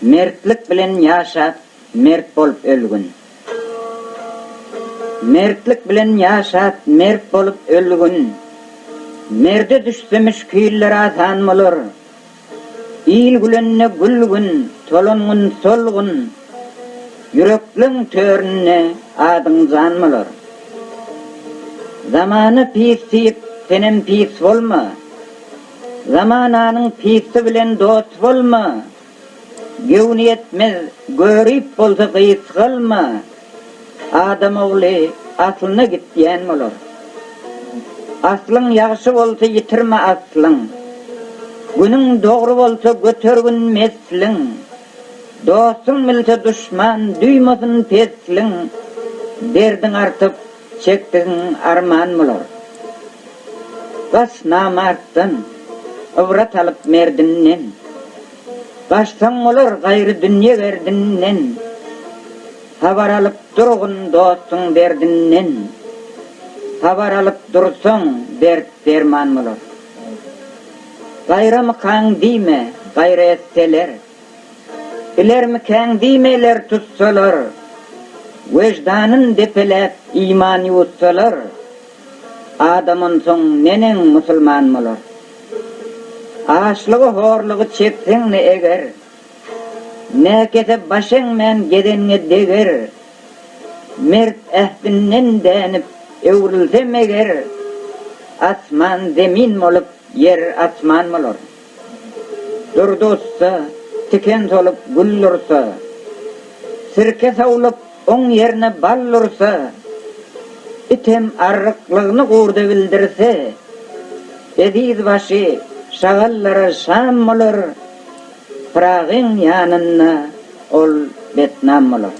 mertlik bilen yaşap, mert bolup ölgün. Mertlik bilen yaşap, mert bolup ölgün. Merde düşsemiş küyüller asan bolur. İl gülenne gülgün, tolungun solgun. Yürekliň törüne adyň zan bolur. Zamany pisip, senem pis bolma. Zamananyň pisi bilen dost bolma. Gewni etmez, görüp bolsa gıýys kılma. Adam ogly aslyna gitýän bolur. Aslyň ýagşy bolsa ýitirme aslyň. Günüň dogry bolsa götergün mesliň. Dostun milse düşman duýmasyn pesliň. Derdiň artyp çekdiň arman bolur. Bas namartdan ibrat alyp merdinden. Baştan olur gaýry dünýe berdinden. Habar alyp durgun dostun berdinden. Habar alyp dursaň dert derman bolur. Gaýramy kaň diýme, gaýra etseler. Ilermi kaň diýmeler tutsalar. Wejdanyn depelep iman ýutsalar. Adamın soň nenen musulman bolur. Aşlygy horlugy çekseňne eger. Näkese başyň men gedenňe deger. Mert ähdinden dänip öwrilsem eger. Asman zemin bolup yer asman bolur. Durdursa, tiken solup gullursa. Sirke sawlup oň ýerine ballursa. Item arryqlygyny gurda bildirse. Ediz başy şagallara şam bolur. Pragyň ýanyna ol betnam bolur.